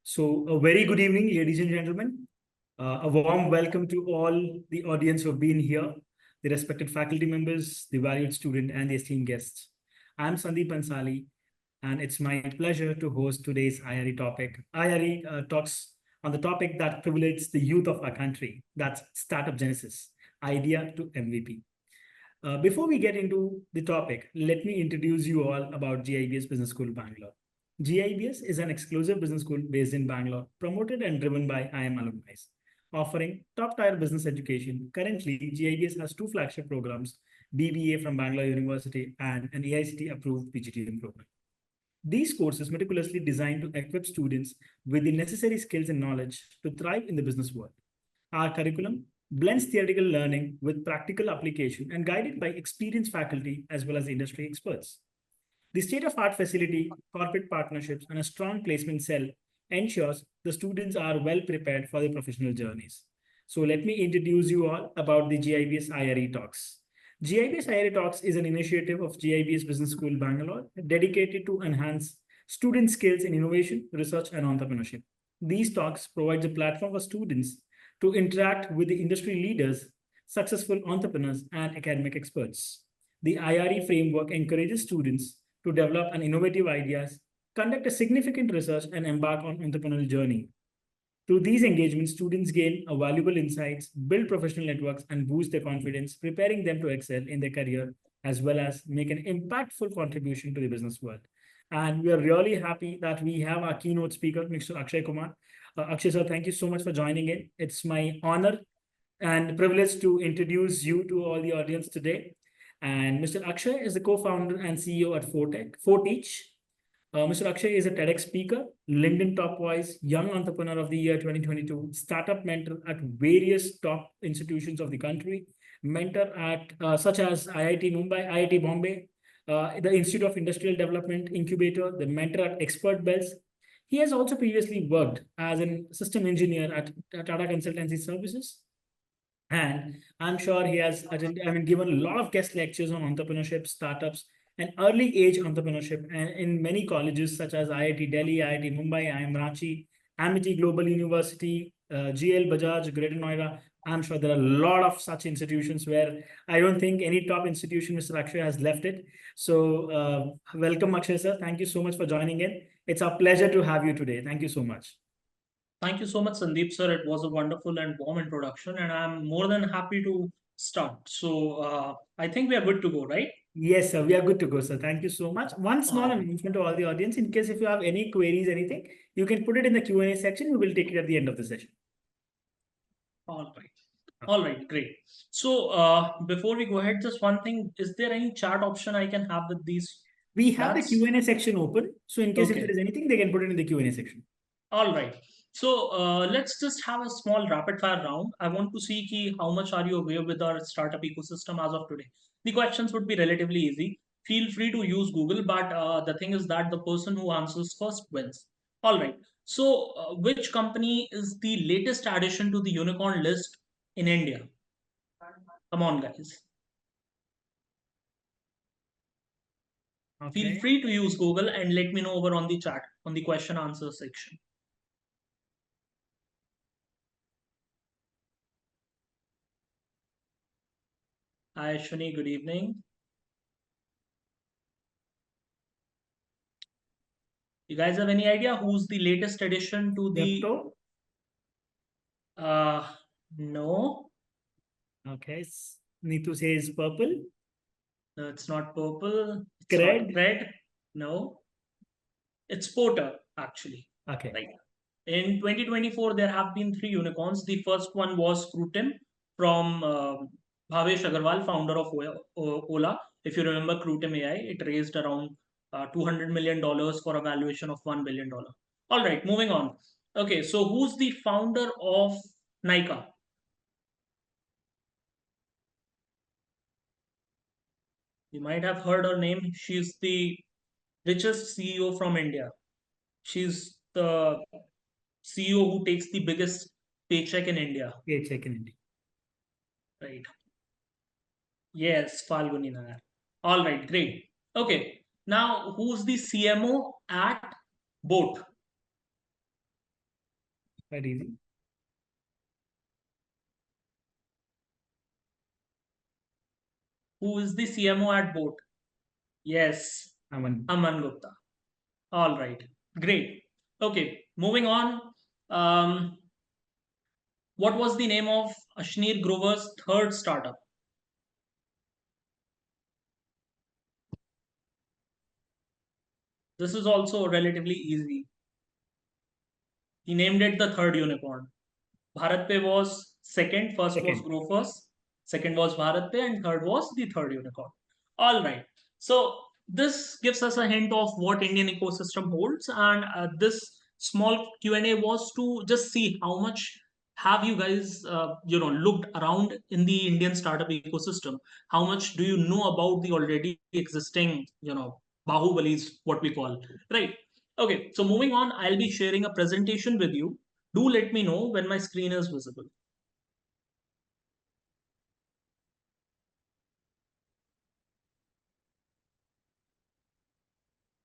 So, a very good evening, ladies and gentlemen. A warm welcome to all the audience who have been here, the respected faculty members, the valued student, and the esteemed guests. I'm Sandeep Bansali, and it's my pleasure to host today's IRE topic. IRE talks on the topic that privileges the youth of our country. That's Startup Genesis, idea to MVP. Before we get into the topic, let me introduce you all about GIBS Business School Bangalore. GIBS is an exclusive business school based in Bangalore, promoted and driven by IIM alumni, offering top-tier business education. Currently, GIBS has two flagship programs, BBA from Bangalore University and an AICTE-approved PGDM program. These courses meticulously designed to equip students with the necessary skills and knowledge to thrive in the business world. Our curriculum blends theoretical learning with practical application and guided by experienced faculty as well as industry experts. The state-of-art facility, corporate partnerships, and a strong placement cell ensures the students are well prepared for their professional journeys. So let me introduce you all about the GIBS IRE Talks. GIBS IRE Talks is an initiative of GIBS Business School Bangalore dedicated to enhance student skills in innovation, research, and entrepreneurship. These talks provide a platform for students to interact with the industry leaders, successful entrepreneurs, and academic experts. The IRE framework encourages students to develop an innovative ideas, conduct a significant research, and embark on entrepreneurial journey. Through these engagements, students gain a valuable insights, build professional networks, and boost their confidence, preparing them to excel in their career as well as make an impactful contribution to the business world. And we are really happy that we have our keynote speaker, Mr. Akshay Kumar. Akshay sir, thank you so much for joining in. It's my honor and privilege to introduce you to all the audience today. And Mr. Akshay is the co-founder and CEO at Forteach. Mr. Akshay is a TEDx speaker, LinkedIn Top Voice, Young Entrepreneur of the Year 2022, startup mentor at various top institutions of the country, mentor at such as IIT Mumbai, IIT Bombay, the Institute of Industrial Development Incubator, the mentor at Expert Bells. He has also previously worked as a system engineer at Tata Consultancy Services. And I'm sure he has given a lot of guest lectures on entrepreneurship, startups, and early age entrepreneurship in many colleges such as IIT Delhi, IIT Mumbai, IIM Ranchi, Amity Global University, GL Bajaj, Greater Noida. I'm sure there are a lot of such institutions where I don't think any top institution, Mr. Akshay, has left it. So welcome, Akshay, sir. Thank you so much for joining in. It's a pleasure to have you today. Thank you so much. Thank you so much, Sandeep, sir. It was a wonderful and warm introduction, and I'm more than happy to start. So I think we are good to go, right? Yes, sir. We are good to go, sir. Thank you so much. One small announcement to all the audience. In case if you have any queries, anything, you can put it in the Q&A section. We will take it at the end of the session. All right. All right, great. So before we go ahead, just one thing. Is there any chat option I can have with these? We have the Q&A section open. So in case if there is anything, they can put it in the Q&A section. All right. So let's just have a small rapid fire round. I want to see how much are you aware with our startup ecosystem as of today. The questions would be relatively easy. Feel free to use Google, but the thing is that the person who answers first wins. All right. So which company is the latest addition to the unicorn list in India? Come on, guys. Feel free to use Google and let me know over on the chat, on the question answer section. Hi, Ashwini. Good evening. You guys have any idea who's the latest addition to the? No. Okay. Neetu says purple. No, it's not purple. It's not red. No. It's Porter, actually. Okay. Right. In 2024, there have been 3 unicorns. The first one was Scrutin from Bhavesh Agarwal, founder of Ola. If you remember Crutim AI, it raised around $200 million for a valuation of $1 billion. All right, moving on. Okay, so who's the founder of Nykaa? You might have heard her name. She's the richest CEO from India. She's the CEO who takes the biggest paycheck in India. Paycheck in India. Right. Yes, Falguni Nair. All right, great. Okay, now who's the CMO at Boat? Quite easy. Who is the CMO at boat? Yes, Aman. Aman Gupta. All right, great. Okay, moving on. What was the name of Ashnir Grover's third startup? This is also relatively easy. He named it the third unicorn. BharatPe was second, first was Second. Grofers, second was BharatPe, and third was the third unicorn. All right. So this gives us a hint of what Indian ecosystem holds, and this small Q&A was to just see how much have you guys looked around in the Indian startup ecosystem. How much do you know about the already existing bahubalis, what we call, right? Okay, so moving on, I'll be sharing a presentation with you. Do let me know when my screen is visible.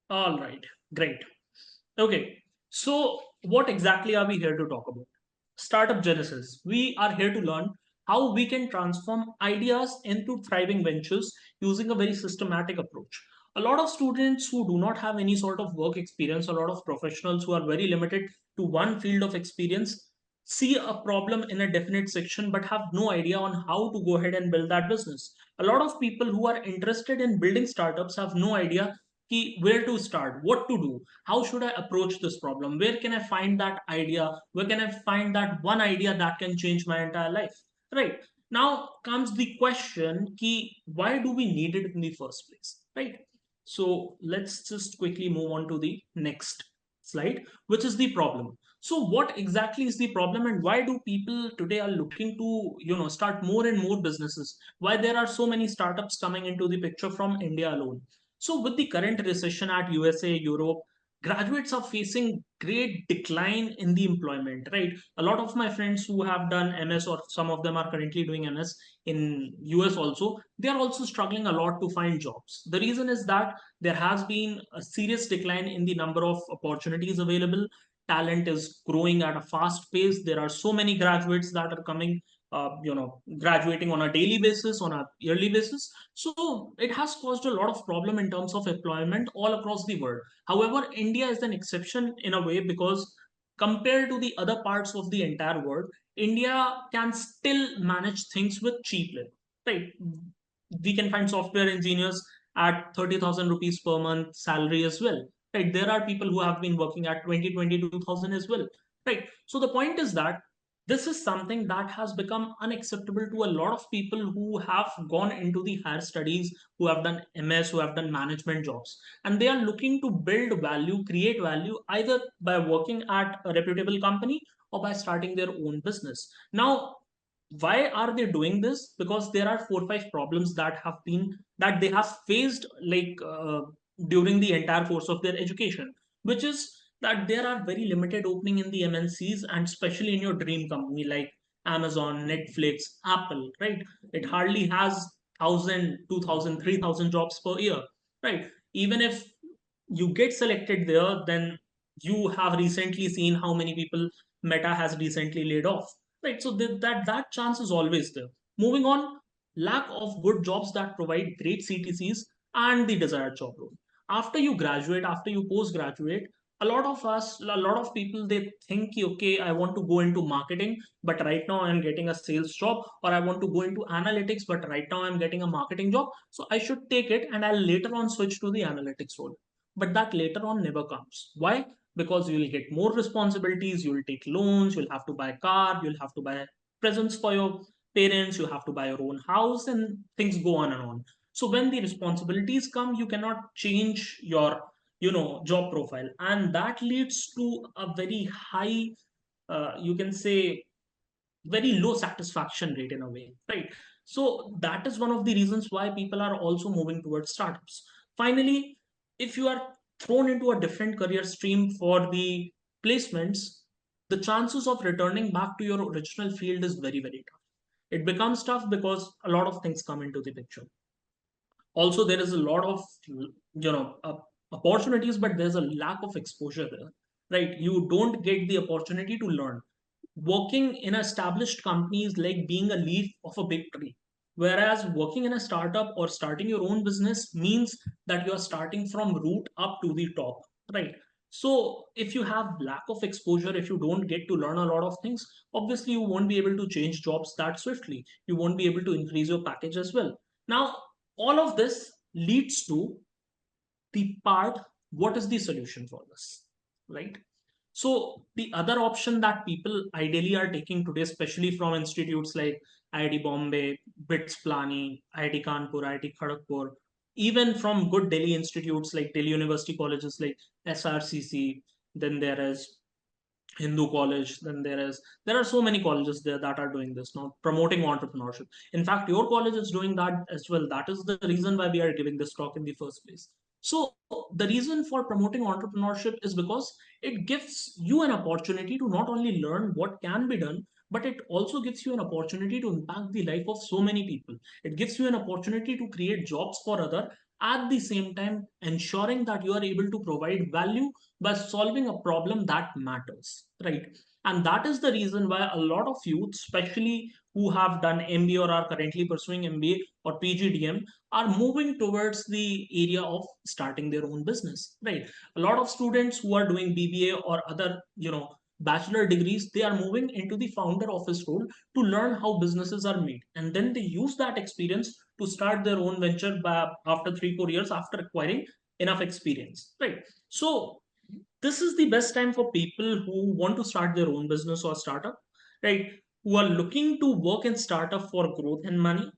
All right, great. Okay, so what exactly are we here to talk about? Startup Genesis. We are here to learn how we can transform ideas into thriving ventures using a very systematic approach. A lot of students who do not have any sort of work experience, a lot of professionals who are very limited to one field of experience, see a problem in a definite section but have no idea on how to go ahead and build that business. A lot of people who are interested in building startups have no idea where to start, what to do, how should I approach this problem, where can I find that idea, where can I find that one idea that can change my entire life, right? Now comes the question key, why do we need it in the first place, right? So let's just quickly move on to the next slide, which is the problem. So what exactly is the problem, and why do people today are looking to start more and more businesses? Why there are so many startups coming into the picture from India alone? So with the current recession at USA, Europe, graduates are facing great decline in the employment, right? A lot of my friends who have done MS, or some of them are currently doing MS in US also, they are also struggling a lot to find jobs. The reason is that there has been a serious decline in the number of opportunities available. Talent is growing at a fast pace. There are so many graduates that are coming graduating on a daily basis, on a yearly basis. So it has caused a lot of problem in terms of employment all across the world. However, India is an exception in a way, because compared to the other parts of the entire world, India can still manage things with cheap labor, right? We can find software engineers at 30,000 rupees per month salary as well, right? There are people who have been working at 22,000 as well, right? So the point is that this is something that has become unacceptable to a lot of people who have gone into the higher studies, who have done MS, who have done management jobs, and they are looking to build value, create value, either by working at a reputable company or by starting their own business. Now, why are they doing this? Because there are 4 or 5 problems that they have faced, during the entire course of their education, which is that there are very limited opening in the MNCs, and especially in your dream company like Amazon, Netflix, Apple, right? It hardly has 1,000, 2,000, 3,000 jobs per year, right? Even if you get selected there, then you have recently seen how many people Meta has recently laid off, right? So that chance is always there. Moving on, lack of good jobs that provide great CTCs and the desired job role. After you graduate, after you post-graduate, a lot of people, they think, okay, I want to go into marketing, but right now I'm getting a sales job, or I want to go into analytics, but right now I'm getting a marketing job. So I should take it and I'll later on switch to the analytics role. But that later on never comes. Why? Because you will get more responsibilities, you'll take loans, you'll have to buy a car, you'll have to buy presents for your parents, you have to buy your own house, and things go on and on. So when the responsibilities come, you cannot change your job profile, and that leads to a very high, you can say, very low satisfaction rate in a way, right? So that is one of the reasons why people are also moving towards startups. Finally, if you are thrown into a different career stream for the placements, the chances of returning back to your original field is very, very tough. It becomes tough because a lot of things come into the picture. Also, there is a lot of opportunities, but there's a lack of exposure there, right? You don't get the opportunity to learn. working in established companies like being a leaf of a big tree. Whereas working in a startup or starting your own business means that you are starting from root up to the top, right? So if you have lack of exposure, if you don't get to learn a lot of things, obviously you won't be able to change jobs that swiftly. You won't be able to increase your package as well. Now, all of this leads to the part, what is the solution for this, right? So the other option that people ideally are taking today, especially from institutes like IIT Bombay, BITS Plani, IIT Kanpur, IIT Kharagpur, even from good Delhi institutes like Delhi University colleges like SRCC, then there is Hindu college, then there are so many colleges there that are doing this now, promoting entrepreneurship. In fact, your college is doing that as well. That is the reason why we are giving this talk in the first place. So the reason for promoting entrepreneurship is because it gives you an opportunity to not only learn what can be done, but it also gives you an opportunity to impact the life of so many people. It gives you an opportunity to create jobs for other, at the same time ensuring that you are able to provide value by solving a problem that matters, right? And that is the reason why a lot of youth, especially who have done MBA or are currently pursuing MBA or PGDM, are moving towards the area of starting their own business, right? A lot of students who are doing BBA or other, bachelor degrees, they are moving into the founder office role to learn how businesses are made, and then they use that experience to start their own venture by after 3 4 years after acquiring enough experience, right? So this is the best time for people who want to start their own business or startup, right? Who are looking to work in startup for growth and money,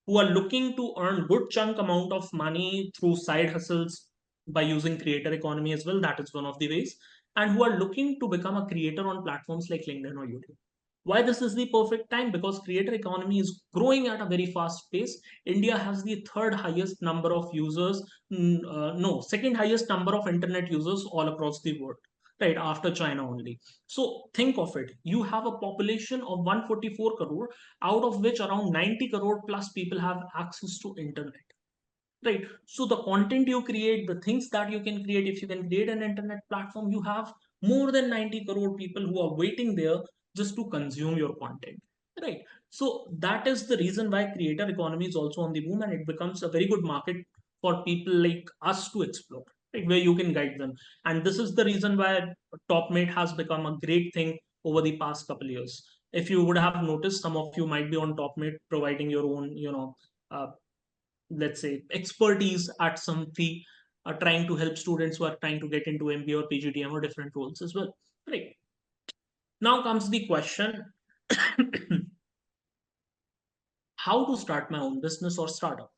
who are looking to earn good chunk amount of money through side hustles by using creator economy as well. That is one of the ways, and who are looking to become a creator on platforms like LinkedIn or YouTube. Why this is the perfect time? Because creator economy is growing at a very fast pace. India has the third highest number of users, no, second highest number of internet users all across the world, right after China only. So think of it. You have a population of 144 crore, out of which around 90 crore plus people have access to internet. Right. So the content you create, the things that you can create, if you can create an internet platform, you have more than 90 crore people who are waiting there just to consume your content. Right. So that is the reason why creator economy is also on the boom, and it becomes a very good market for people like us to explore, right, where you can guide them. And this is the reason why TopMate has become a great thing over the past couple of years. If you would have noticed, some of you might be on TopMate providing your own, let's say expertise at some fee, trying to help students who are trying to get into MBA or PGDM or different roles as well, right? Now comes the question, how to start my own business or startup.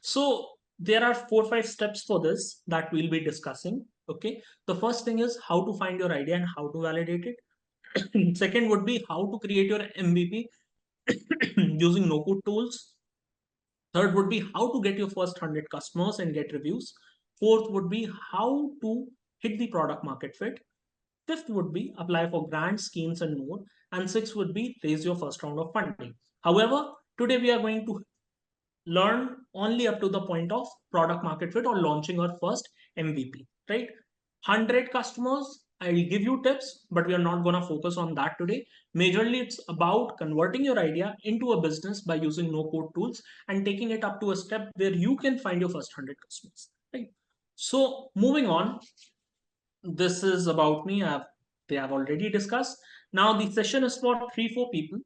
So there are 4 5 steps for this that we'll be discussing. Okay, the first thing is how to find your idea and how to validate it. Second would be how to create your MVP using no code tools. Third would be how to get your first 100 customers and get reviews. Fourth would be how to hit the product market fit. Fifth would be apply for grants, schemes, and more. And sixth would be raise your first round of funding. However, today we are going to learn only up to the point of product market fit or launching our first MVP, right? 100 customers, I will give you tips, but we are not going to focus on that today. Majorly, it's about converting your idea into a business by using no code tools and taking it up to a step where you can find your first 100 customers, right? So, moving on, this is about me. They have already discussed. Now, the session is for 3 4 people.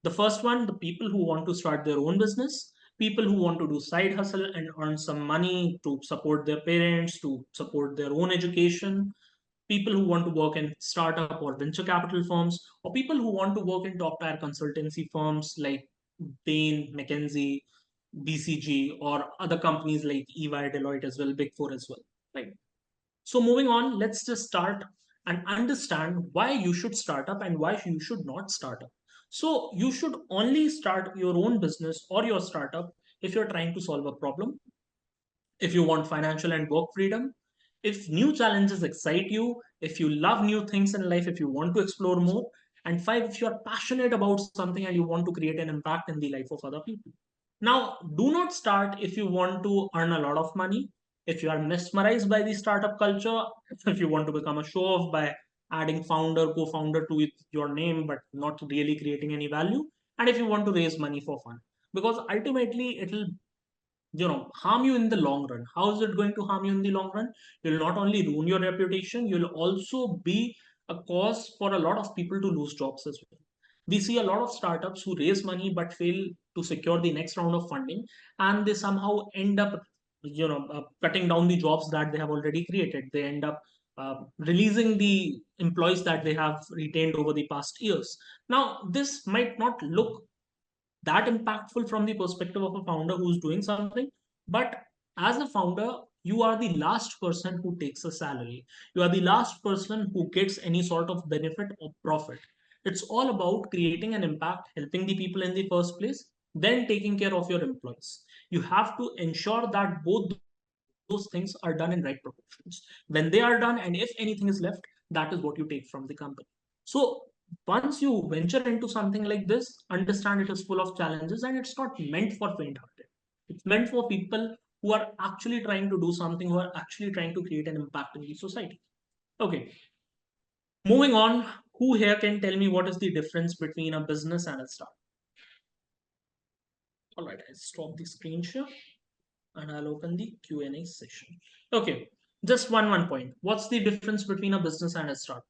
The first one, the people who want to start their own business, people who want to do side hustle and earn some money to support their parents, to support their own education, people who want to work in startup or venture capital firms, or people who want to work in top tier consultancy firms like Bain, McKinsey, BCG, or other companies like EY, Deloitte as well, Big Four as well. Right. So moving on, let's just start and understand why you should start up and why you should not start up. So you should only start your own business or your startup if you're trying to solve a problem, if you want financial and work freedom, if new challenges excite you, if you love new things in life, if you want to explore more, and five, if you're passionate about something and you want to create an impact in the life of other people. Now, do not start if you want to earn a lot of money, if you are mesmerized by the startup culture, if you want to become a show off by adding founder, co-founder to your name, but not really creating any value. And if you want to raise money for fun, because ultimately it'll harm you in the long run. How is it going to harm you in the long run? You'll not only ruin your reputation, you'll also be a cause for a lot of people to lose jobs as well. We see a lot of startups who raise money but fail to secure the next round of funding, and they somehow end up cutting down the jobs that they have already created. They end up releasing the employees that they have retained over the past years. Now this might not look that impactful from the perspective of a founder who's doing something, but as a founder, you are the last person who takes a salary. You are the last person who gets any sort of benefit or profit. It's all about creating an impact, helping the people in the first place, then taking care of your employees. You have to ensure that both those things are done in right proportions. When they are done, and if anything is left, that is what you take from the company. So once you venture into something like this, understand it is full of challenges and it's not meant for faint-hearted. It's meant for people who are actually trying to do something, who are actually trying to create an impact in the society. Okay, moving on. Who here can tell me what is the difference between a business and a startup? All right, I'll stop the screen share and I'll open the Q&A session. Okay, just one point. What's the difference between a business and a startup?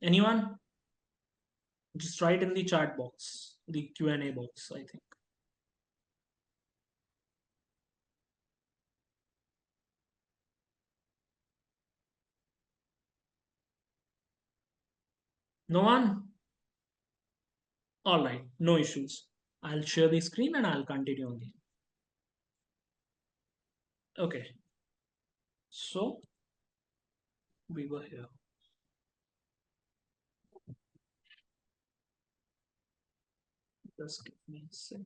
Anyone? Just write in the chat box, the Q&A box, I think. No one? All right, no issues. I'll share the screen and I'll continue on the. Okay, so we were here. Just give me a sec.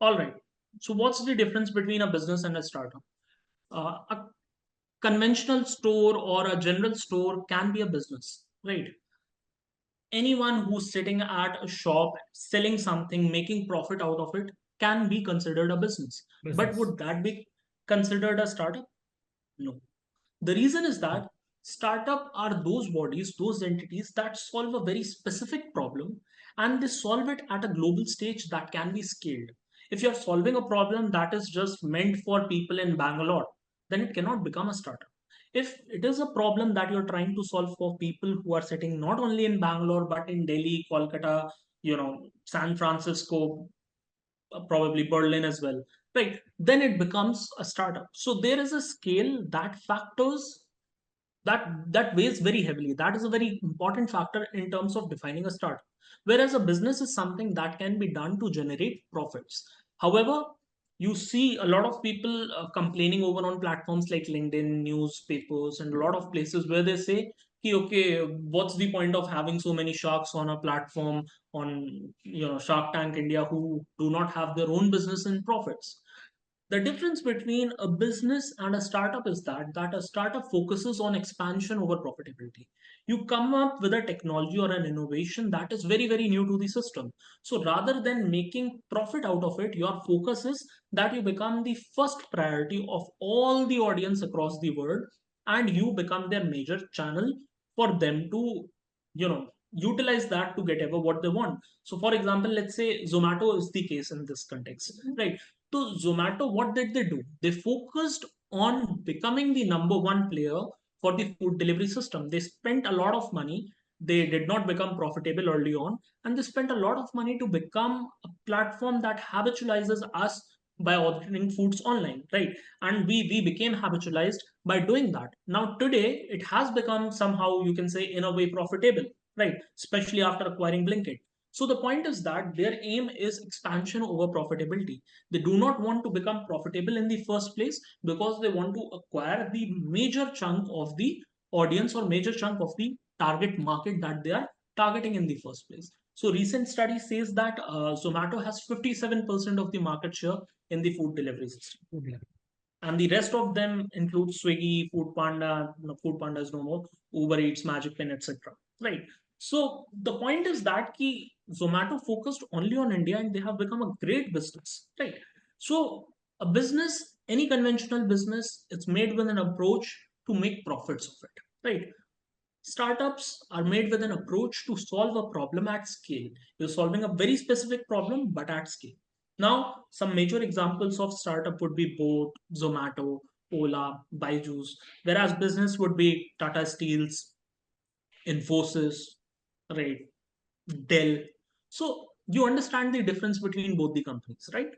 All right. So what's the difference between a business and a startup? A conventional store or a general store can be a business, right? Anyone who's sitting at a shop selling something, making profit out of it, can be considered a business. But would that be considered a startup? No. The reason is that startup are those bodies, those entities that solve a very specific problem, and they solve it at a global stage that can be scaled. If you're solving a problem that is just meant for people in Bangalore, then it cannot become a startup. If it is a problem that you're trying to solve for people who are sitting not only in Bangalore but in Delhi, Kolkata, San Francisco, probably Berlin as well, right? Then it becomes a startup. So there is a scale that factors that weighs very heavily. That is a very important factor in terms of defining a startup. Whereas a business is something that can be done to generate profits. However, you see a lot of people complaining over on platforms like LinkedIn, newspapers, and a lot of places where they say, okay, what's the point of having so many sharks on a platform on Shark Tank India who do not have their own business and profits? The difference between a business and a startup is that a startup focuses on expansion over profitability. You come up with a technology or an innovation that is very, very new to the system. So rather than making profit out of it, your focus is that you become the first priority of all the audience across the world, and you become their major channel for them to, utilize that to get ever what they want. So for example, let's say Zomato is the case in this context, right? So Zomato, what did they do? They focused on becoming the number one player for the food delivery system. They spent a lot of money. They did not become profitable early on, and they spent a lot of money to become a platform that habitualizes us by ordering foods online, right? And we became habitualized by doing that. Now today it has become somehow, you can say, in a way profitable, right? Especially after acquiring Blinkit. So the point is that their aim is expansion over profitability. They do not want to become profitable in the first place because they want to acquire the major chunk of the audience or major chunk of the target market that they are targeting in the first place. So recent study says that Zomato has 57% of the market share in the food delivery system. And the rest of them include Swiggy, Food Panda, Food Panda is no more, Uber Eats, Magic Pin, etc. Right. So the point is that ki Zomato focused only on India and they have become a great business, right? So a business, any conventional business, it's made with an approach to make profits of it, right? Startups are made with an approach to solve a problem at scale. You're solving a very specific problem, but at scale. Now, some major examples of startup would be Boat, Zomato, Ola, Byju's, whereas business would be Tata Steels, Infosys, right? Dell. So you understand the difference between both the companies, right?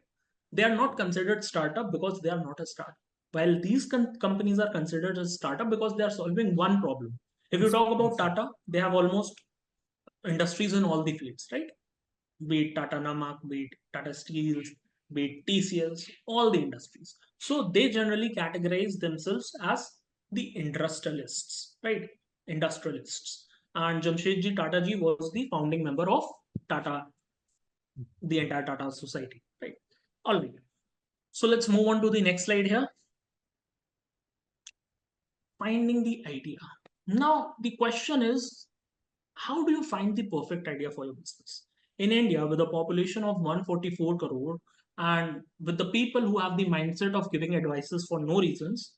They are not considered startup because they are not a startup. While these companies are considered as startup because they are solving one problem. If you talk about Tata, they have almost industries in all the fields, right? Be it Tata Namak, be it Tata Steels, be it TCS, all the industries. So they generally categorize themselves as the industrialists, right? Industrialists. And Jamshedji Tata ji was the founding member of Tata, the entire Tata society, right? All right. So let's move on to the next slide here. Finding the idea. Now, the question is, how do you find the perfect idea for your business? In India, with a population of 144 crore and with the people who have the mindset of giving advices for no reasons,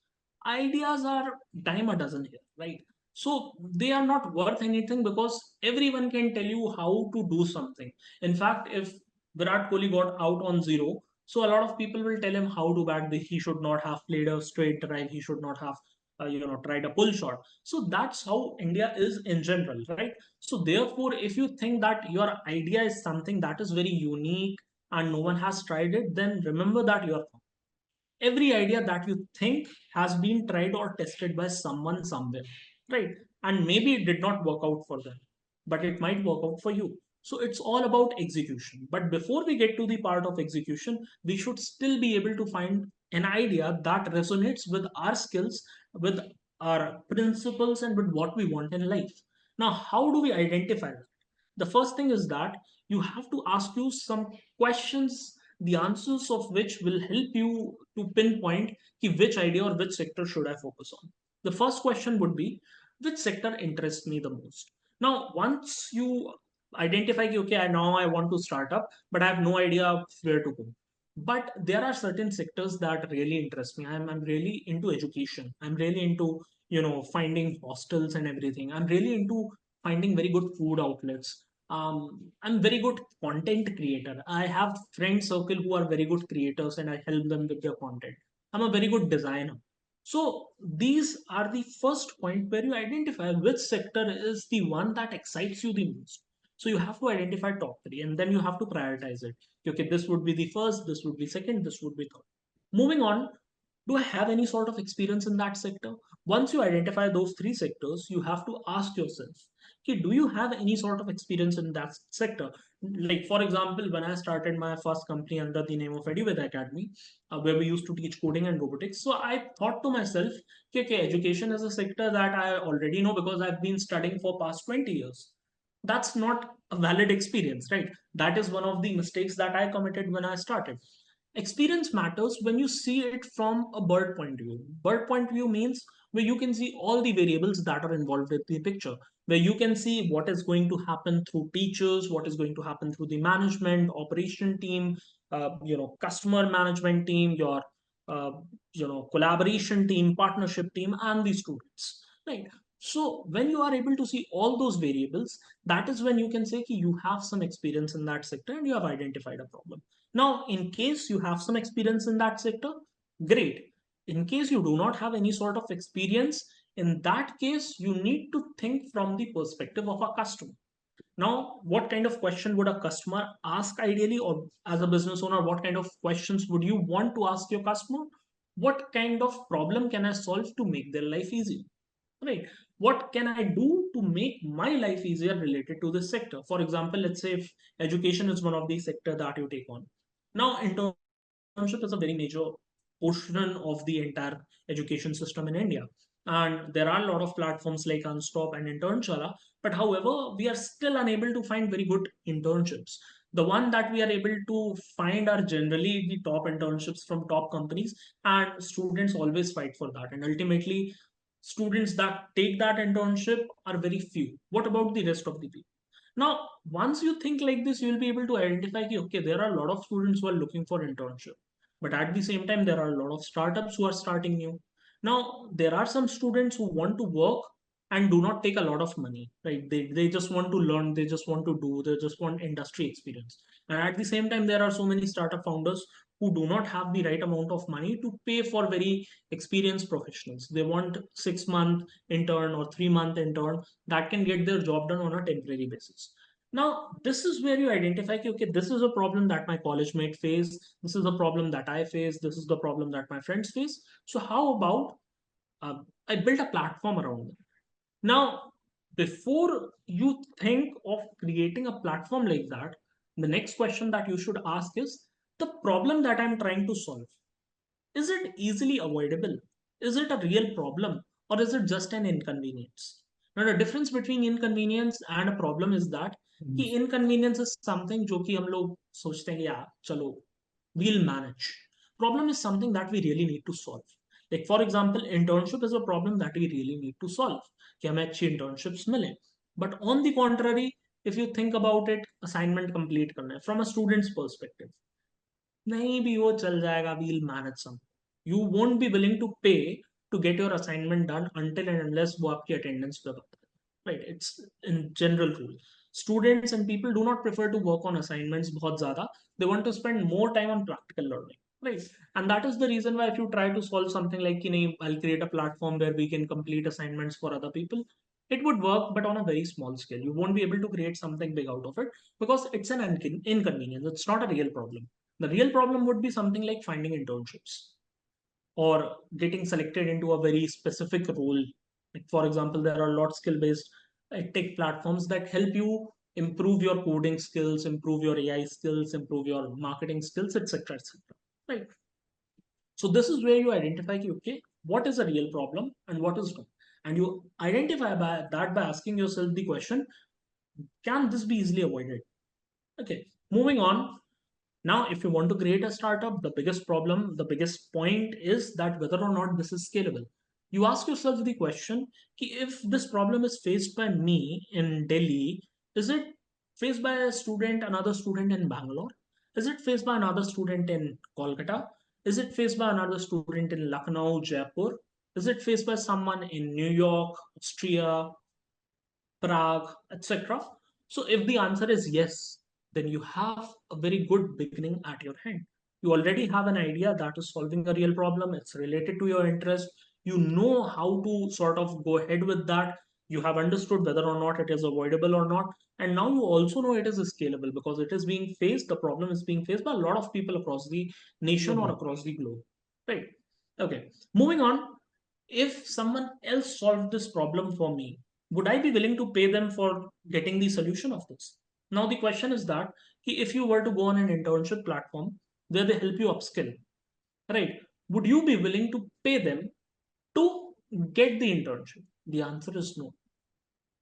ideas are dime a dozen here, right? So they are not worth anything because everyone can tell you how to do something. In fact, if Virat Kohli got out on zero, so a lot of people will tell him how to bat. He should not have played a straight drive. He should not have, tried a pull shot. So that's how India is in general, right? So therefore, if you think that your idea is something that is very unique and no one has tried it, then remember that you are wrong. Every idea that you think has been tried or tested by someone somewhere, right? And maybe it did not work out for them, but it might work out for you. So it's all about execution. But before we get to the part of execution, we should still be able to find an idea that resonates with our skills, with our principles, and with what we want in life. Now, how do we identify that? The first thing is that you have to ask you some questions, the answers of which will help you to pinpoint which idea or which sector should I focus on. The first question would be, which sector interests me the most? Now, once you identify, okay, now I want to start up, but I have no idea where to go. But there are certain sectors that really interest me. I'm really into education. I'm really into, finding hostels and everything. I'm really into finding very good food outlets. I'm very good content creator. I have friend circle who are very good creators and I help them with their content. I'm a very good designer. So these are the first point where you identify which sector is the one that excites you the most. So you have to identify top three and then you have to prioritize it. Okay, this would be the first, this would be second, this would be third. Moving on, do I have any sort of experience in that sector? Once you identify those three sectors, you have to ask yourself, okay, do you have any sort of experience in that sector? Like, for example, when I started my first company under the name of EduWith Academy, where we used to teach coding and robotics, so I thought to myself, okay, education is a sector that I already know because I've been studying for past 20 years. That's not a valid experience, right? That is one of the mistakes that I committed when I started. Experience matters when you see it from a bird point of view. Bird point of view means where you can see all the variables that are involved in the picture, where you can see what is going to happen through teachers, what is going to happen through the management, operation team, customer management team, your collaboration team, partnership team, and the students, right? So when you are able to see all those variables, that is when you can say ki you have some experience in that sector and you have identified a problem. Now, in case you have some experience in that sector, great. In case you do not have any sort of experience, in that case, you need to think from the perspective of a customer. Now, what kind of question would a customer ask ideally, or as a business owner, what kind of questions would you want to ask your customer? What kind of problem can I solve to make their life easier? Right? What can I do to make my life easier related to this sector? For example, let's say if education is one of the sector that you take on. Now, internship is a very major portion of the entire education system in India. And there are a lot of platforms like Unstop and Internchala, but however, we are still unable to find very good internships. The one that we are able to find are generally the top internships from top companies, and students always fight for that. And ultimately, Students that take that internship are very few. What about the rest of the people? Now, once you think like this, you will be able to identify, okay, there are a lot of students who are looking for internship, but at the same time, there are a lot of startups who are starting new. Now, there are some students who want to work and do not take a lot of money, right? They just want to learn, they just want to do, they just want industry experience. And at the same time, there are so many startup founders who do not have the right amount of money to pay for very experienced professionals. They want 6 month intern or 3 month intern that can get their job done on a temporary basis. Now, this is where you identify, okay, this is a problem that my college mate face. This is a problem that I face. This is the problem that my friends face. So how about I built a platform around it. Now, before you think of creating a platform like that, the next question that you should ask is the problem that I'm trying to solve. Is it easily avoidable? Is it a real problem? Or is it just an inconvenience? Now, the difference between inconvenience and a problem is that कि inconvenience is something जो कि हम लोग सोचते हैं या चलो we'll manage. Problem is something that we really need to solve. Like for example, internship is a problem that we really need to solve. कि हमें अच्छी internships मिले. But on the contrary, if you think about it, assignment complete करना है from a student's perspective. नहीं भी वो चल जाएगा, we'll manage some. You won't be willing to pay to get your assignment done until and unless वो आपकी attendance पे बात है. Right? It's in general rule. Students and people do not prefer to work on assignments बहुत ज़्यादा. They want to spend more time on practical learning. Right? And that is the reason why if you try to solve something like, you know, I'll create a platform where we can complete assignments for other people, it would work, but on a very small scale. You won't be able to create something big out of it because it's an inconvenience. It's not a real problem. The real problem would be something like finding internships or getting selected into a very specific role. Like for example, there are a lot skill-based tech platforms that help you improve your coding skills, improve your AI skills, improve your marketing skills, etc., etc. Right. So this is where you identify, okay, what is a real problem and what is not. And you identify that by asking yourself the question, can this be easily avoided? Okay, moving on. Now, if you want to create a startup, the biggest problem, the biggest point is that whether or not this is scalable. You ask yourself the question, if this problem is faced by me in Delhi, is it faced by a student, another student in Bangalore? Is it faced by another student in Kolkata? Is it faced by another student in Lucknow, Jaipur? Is it faced by someone in New York, Austria, Prague, etc.? So if the answer is yes, then you have a very good beginning at your hand. You already have an idea that is solving a real problem. It's related to your interest. You know how to sort of go ahead with that. You have understood whether or not it is avoidable or not. And now you also know it is scalable because it is being faced, the problem is being faced by a lot of people across the nation or across the globe. Right. Okay. Moving on. If someone else solved this problem for me, would I be willing to pay them for getting the solution of this? Now, the question is that if you were to go on an internship platform where they help you upskill, right? Would you be willing to pay them to get the internship? The answer is no.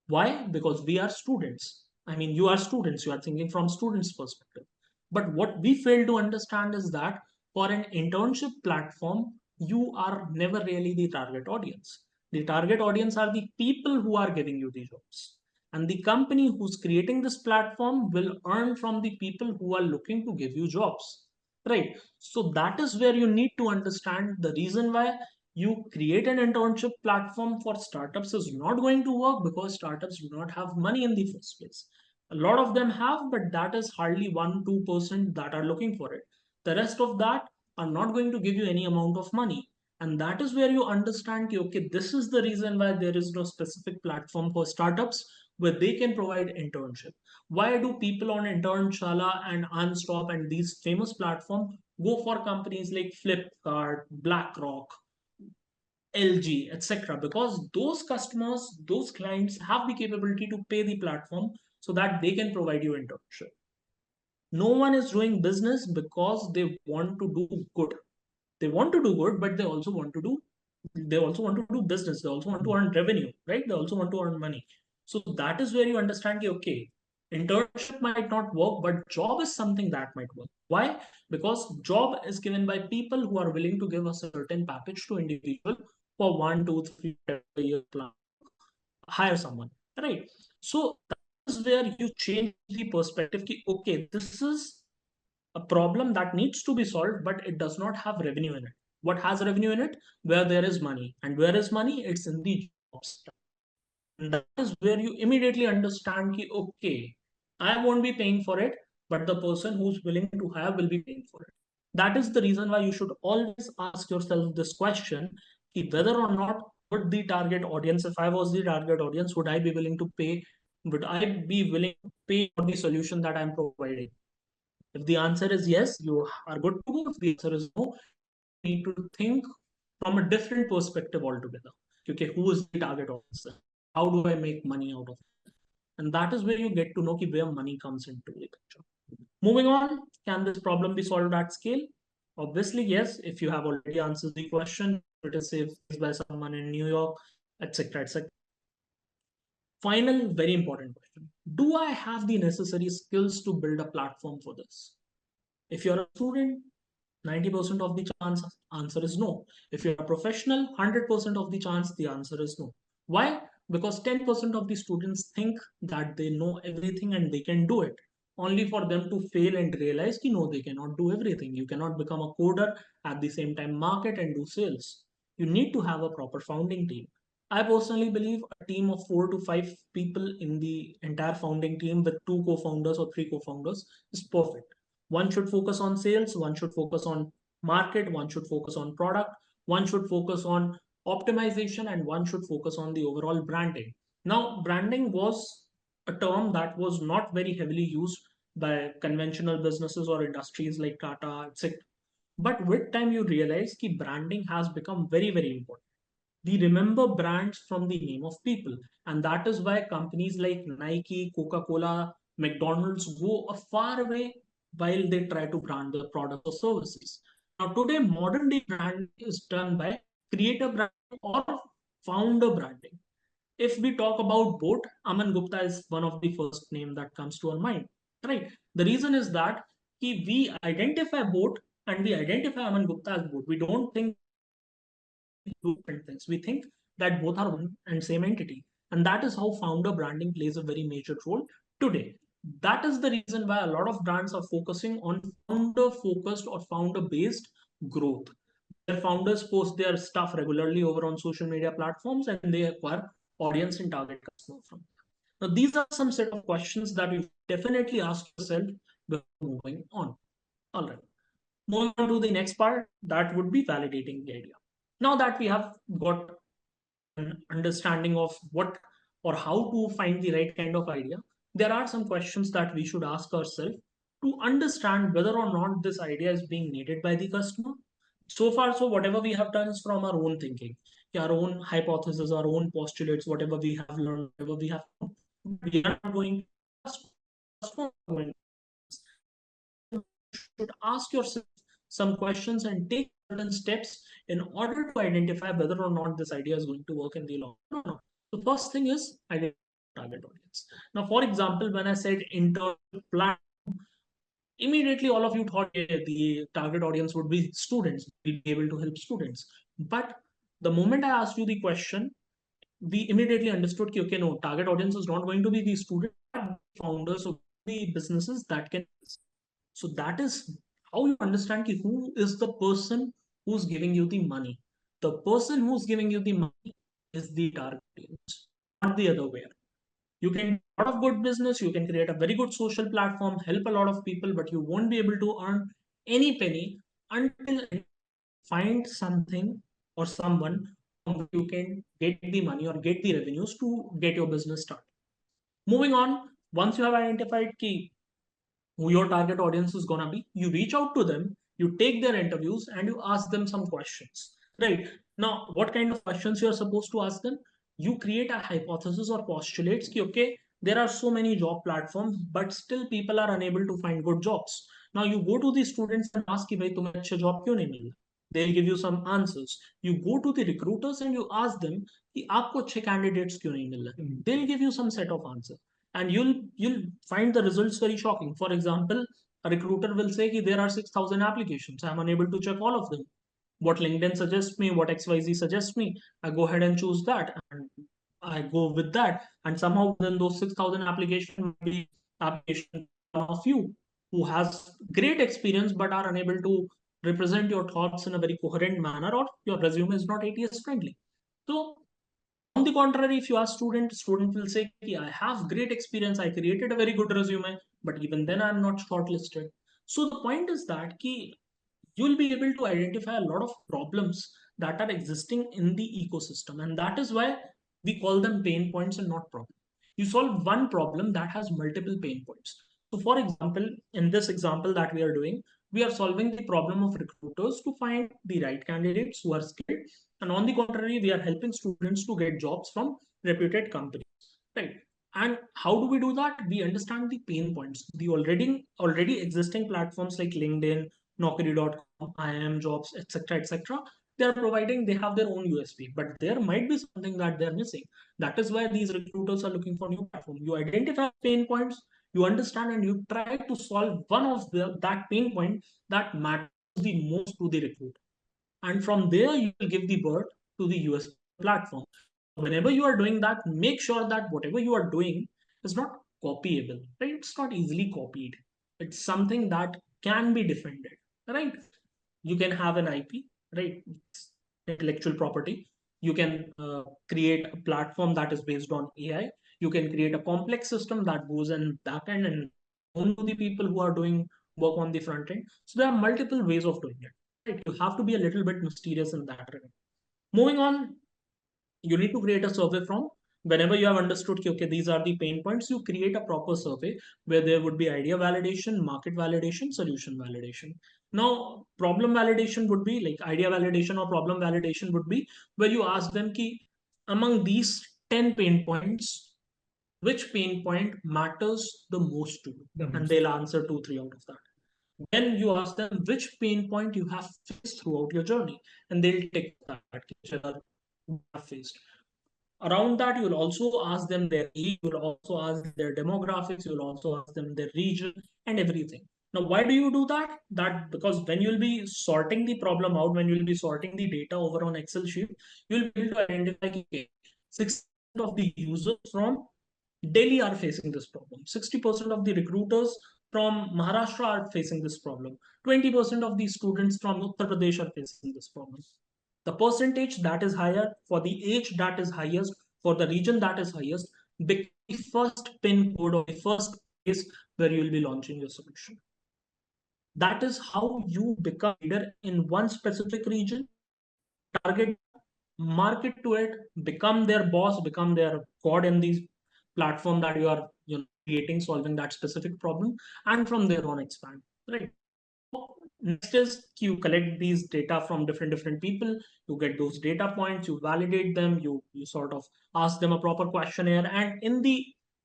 Why? Because we are students. I mean, you are students, you are thinking from students' perspective. But what we fail to understand is that for an internship platform, you are never really the target audience. The target audience are the people who are giving you the jobs. And the company who's creating this platform will earn from the people who are looking to give you jobs. Right. So that is where you need to understand the reason why you create an internship platform for startups is not going to work because startups do not have money in the first place. A lot of them have, but that is hardly 1-2% that are looking for it. The rest of that are not going to give you any amount of money. And that is where you understand, okay, this is the reason why there is no specific platform for startups where they can provide internship. Why do people on Internshala and Unstop and these famous platforms go for companies like Flipkart, BlackRock, LG, etc.? Because those customers, those clients have the capability to pay the platform so that they can provide you internship. No one is doing business because they want to do good. They want to do good, but they also want to do business. They also want to earn revenue, right? They also want to earn money. So that is where you understand, okay, internship might not work, but job is something that might work. Why? Because job is given by people who are willing to give a certain package to individual for 1, 2, 3 years plan, hire someone, right? So that is where you change the perspective. Ki, okay, this is a problem that needs to be solved, but it does not have revenue in it. What has revenue in it? Where there is money. And where is money? It's in the jobs. And that is where you immediately understand ki, okay, I won't be paying for it, but the person who's willing to have will be paying for it. That is the reason why you should always ask yourself this question, ki whether or not would the target audience, if I was the target audience, would I be willing to pay? Would I be willing to pay for the solution that I'm providing? If the answer is yes, you are good to go. If the answer is no, you need to think from a different perspective altogether. Okay, who is the target audience? How do I make money out of it? And that is where you get to know where money comes into the picture. Moving on, can this problem be solved at scale? Obviously, yes. If you have already answered the question, it is saved by someone in New York, etc., etc. Final, very important question. Do I have the necessary skills to build a platform for this? If you're a student, 90% of the chance answer is no. If you're a professional, 100% of the chance the answer is no. Why? Because 10% of the students think that they know everything and they can do it. Only for them to fail and realize that no, they cannot do everything. You cannot become a coder at the same time market and do sales. You need to have a proper founding team. I personally believe a team of 4 to 5 people in the entire founding team with 2 co-founders or 3 co-founders is perfect. One should focus on sales, one should focus on market, one should focus on product, one should focus on optimization, and one should focus on the overall branding. Now, branding was a term that was not very heavily used by conventional businesses or industries like Tata, etc. But with time, you realize that branding has become very, very important. We remember brands from the name of people, and that is why companies like Nike, Coca-Cola, McDonald's go a far away while they try to brand their products or services. Now, today, modern day branding is done by creator branding or founder branding. If we talk about boat, Aman Gupta is one of the first name that comes to our mind, right? The reason is that we identify boat and we identify Aman Gupta as boat. We don't think different things. We think that both are one and same entity. And that is how founder branding plays a very major role today. That is the reason why a lot of brands are focusing on founder focused or founder based growth. Their founders post their stuff regularly over on social media platforms and they acquire audience and target customer from them. Now, these are some set of questions that you definitely ask yourself before moving on. All right. Moving on to the next part, that would be validating the idea. Now that we have got an understanding of what or how to find the right kind of idea, there are some questions that we should ask ourselves to understand whether or not this idea is being needed by the customer. So far, so whatever we have done is from our own thinking, our own hypothesis, our own postulates, whatever we have learned, whatever we have, we are not going to customer. You should ask yourself some questions and take certain steps in order to identify whether or not this idea is going to work in the long run or not. The first thing is identify target audience. Now, for example, when I said internal plan, immediately all of you thought the target audience would be students, we'll be able to help students. But the moment I asked you the question, we immediately understood okay, no, target audience is not going to be the student, but founders of the businesses that can. So that is how you understand who is the person who's giving you the money. The person who's giving you the money is the target audience, not the other way. You can do a lot of good business, you can create a very good social platform, help a lot of people, but you won't be able to earn any penny until you find something or someone from whom you can get the money or get the revenues to get your business started. Moving on, once you have identified key who your target audience is going to be, you reach out to them, you take their interviews, and you ask them some questions. Right now, what kind of questions you are supposed to ask them? You create a hypothesis or postulates ki, okay, there are so many job platforms, but still people are unable to find good jobs. Now you go to the students and ask कि भाई तुम्हें अच्छा job क्यों नहीं मिल रहा? They'll give you some answers. You go to the recruiters and you ask them कि आपको अच्छे candidates क्यों नहीं मिल रहे? They'll give you some set of answers and you'll find the results very shocking. For example, a recruiter will say that there are 6,000 applications. I'm unable to check all of them. what LinkedIn suggests me, what XYZ suggests me, I go ahead and choose that, and I go with that. And somehow within those 6,000 applications, might be application of you who has great experience but are unable to represent your thoughts in a very coherent manner, or your resume is not ATS friendly. So on the contrary, if you ask student will say, I have great experience, I created a very good resume, but even then I'm not shortlisted. So the point is that you'll be able to identify a lot of problems that are existing in the ecosystem. And that is why we call them pain points and not problems. You solve one problem that has multiple pain points. So for example, in this example that we are doing, we are solving the problem of recruiters to find the right candidates who are skilled. And on the contrary, we are helping students to get jobs from reputed companies, right? And how do we do that? We understand the pain points. The already existing platforms like LinkedIn, Naukri.com, IIM jobs, etc., etc. They have their own USP, but there might be something that they're missing. That is why these recruiters are looking for new platform. You identify pain points, you understand, and you try to solve one of that pain point that matters the most to the recruiter. And from there, you will give the birth to the US platform. Whenever you are doing that, make sure that whatever you are doing is not copyable, right? It's not easily copied. It's something that can be defended, right? You can have an IP, right? It's intellectual property. You can create a platform that is based on AI. You can create a complex system that goes in back end and only the people who are doing work on the front end. So there are multiple ways of doing it. Right? You have to be a little bit mysterious in that regard. Moving on, you need to create a survey from whenever you have understood okay, these are the pain points, you create a proper survey where there would be idea validation, market validation, solution validation. Now problem validation would be like idea validation or problem validation would be where you ask them ki among these 10 pain points, which pain point matters the most to you, and they'll answer 2 3 out of that. Then you ask them which pain point you have faced throughout your journey, and they'll take that which you have faced. Around that, you'll also ask them their age, you'll also ask their demographics, you'll also ask them their region and everything. Now, why do you do that? That because when you'll be sorting the problem out, when you'll be sorting the data over on Excel sheet, you'll be able to identify okay, 60% of the users from Delhi are facing this problem. 60% of the recruiters from Maharashtra are facing this problem. 20% of the students from Uttar Pradesh are facing this problem. The percentage that is higher for the age that is highest for the region that is highest become the first pin code or the first place where you will be launching your solution. That is how you become leader in one specific region, target, market to it, become their boss, become their god in these platform that you are creating, solving that specific problem, and from there on expand. Right. Next is you collect these data from different people. You get those data points, you validate them, you sort of ask them a proper questionnaire, and in the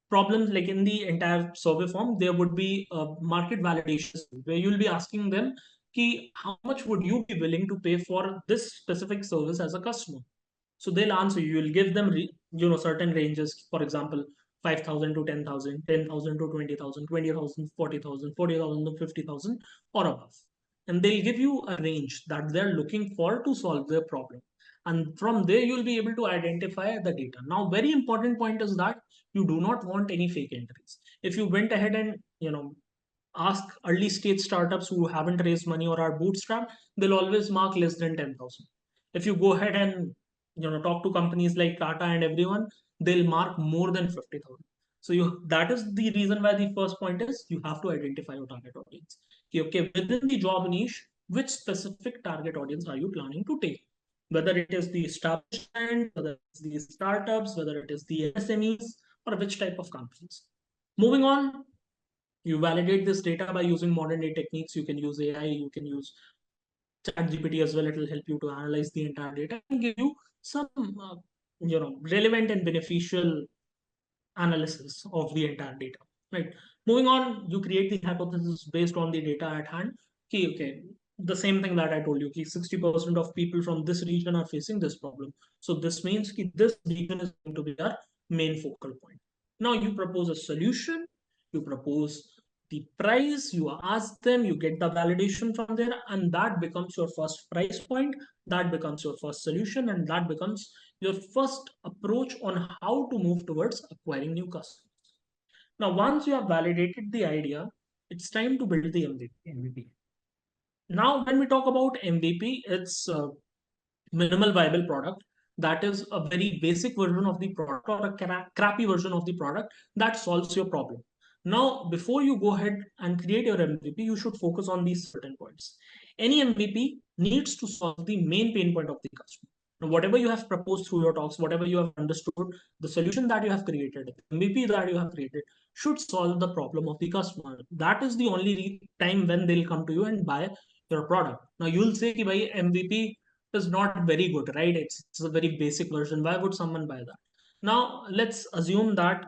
problems like in the entire survey form, there would be a market validation where you'll be asking them, "Ki, how much would you be willing to pay for this specific service as a customer?" So they'll answer you. You'll give them certain ranges. For example, 5,000 to 10,000, 10,000 to 20,000, 20,000, 40,000, 40,000 to 50,000 or above. And they'll give you a range that they're looking for to solve their problem. And from there, you'll be able to identify the data. Now, very important point is that you do not want any fake entries. If you went ahead and ask early stage startups who haven't raised money or are bootstrapped, they'll always mark less than 10,000. If you go ahead and talk to companies like Tata and everyone, they'll mark more than 50,000. So that is the reason why the first point is you have to identify your target audience. Okay, within the job niche, which specific target audience are you planning to take? Whether it is the establishment, whether it's the startups, whether it is the SMEs, or which type of companies. Moving on, you validate this data by using modern day techniques. You can use AI, you can use ChatGPT as well. It will help you to analyze the entire data and give you some relevant and beneficial analysis of the entire data. Right. Moving on, you create the hypothesis based on the data at hand. Okay. The same thing that I told you. 60% of people from this region are facing this problem. So this means this region is going to be our main focal point. Now you propose a solution. You propose the price, you ask them, you get the validation from there, and that becomes your first price point, that becomes your first solution, and that becomes your first approach on how to move towards acquiring new customers. Now, once you have validated the idea, it's time to build the MVP. Now, when we talk about MVP, it's minimal viable product. That is a very basic version of the product or a crappy version of the product that solves your problem. Now, before you go ahead and create your MVP, you should focus on these certain points. Any MVP needs to solve the main pain point of the customer. Now, whatever you have proposed through your talks, whatever you have understood, the solution that you have created, the MVP that you have created should solve the problem of the customer. That is the only time when they'll come to you and buy your product. Now, you'll say, ki, bhai, MVP is not very good, right? It's a very basic version. Why would someone buy that? Now, let's assume that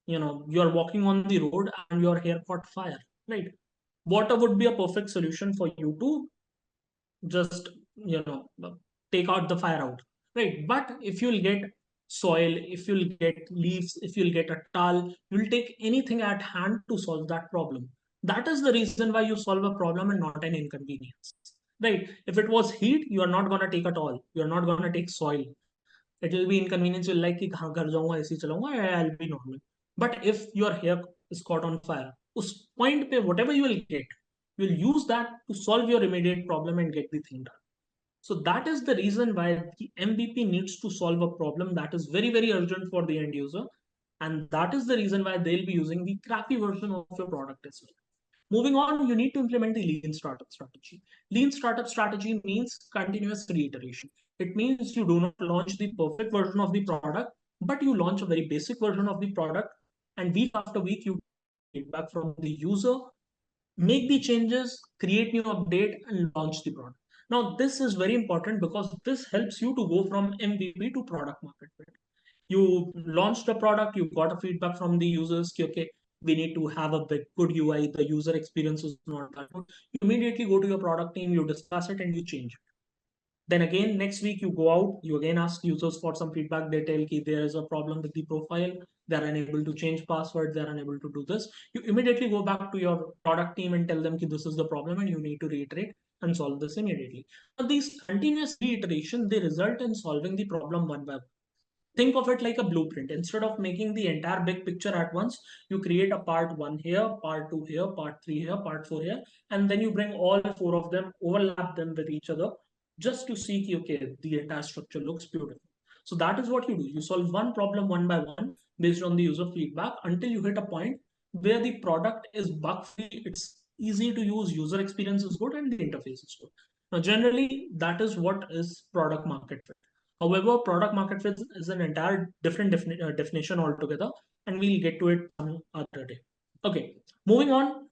you're walking on the road and your hair caught fire, right? What would be a perfect solution for you to just take out the fire out, right? But if you'll get soil, if you'll get leaves, if you'll get a towel, you'll take anything at hand to solve that problem. That is the reason why you solve a problem and not an inconvenience, right? If it was heat, you are not going to take a towel, you're not going to take soil. It will be inconvenience. You'll like कि हाँ घर जाऊंगा ऐसे ही चलाऊंगा, I'll be normal. But if your hair is caught on fire, उस point पे whatever you will get, you'll use that to solve your immediate problem and get the thing done. So that is the reason why the MVP needs to solve a problem that is very, very urgent for the end user. And that is the reason why they'll be using the crappy version of your product as well. Moving on, you need to implement the lean startup strategy. Lean startup strategy means continuous reiteration. It means you do not launch the perfect version of the product, but you launch a very basic version of the product. And week after week, you get feedback from the user, make the changes, create new update, and launch the product. Now, this is very important because this helps you to go from MVP to product market fit. You launched a product, you got a feedback from the users, okay, we need to have a bit good UI, the user experience is not that good. You immediately go to your product team, you discuss it, and you change it. Then again, next week you go out, you again ask users for some feedback. They tell ki there is a problem with the profile. They're unable to change passwords. They're unable to do this. You immediately go back to your product team and tell them ki this is the problem and you need to reiterate and solve this immediately. Now, these continuous reiteration, they result in solving the problem one by one. Think of it like a blueprint. Instead of making the entire big picture at once, you create a part 1 here, part 2 here, part 3 here, part 4 here, and then you bring all 4 of them, overlap them with each other, just to see, okay, the entire structure looks beautiful. So that is what you do. You solve one problem one by one based on the user feedback until you hit a point where the product is bug free, it's easy to use, user experience is good, and the interface is good. Now, generally, that is what is product market fit. However, product market fit is an entire different definition altogether, and we'll get to it some other day. Okay, moving on.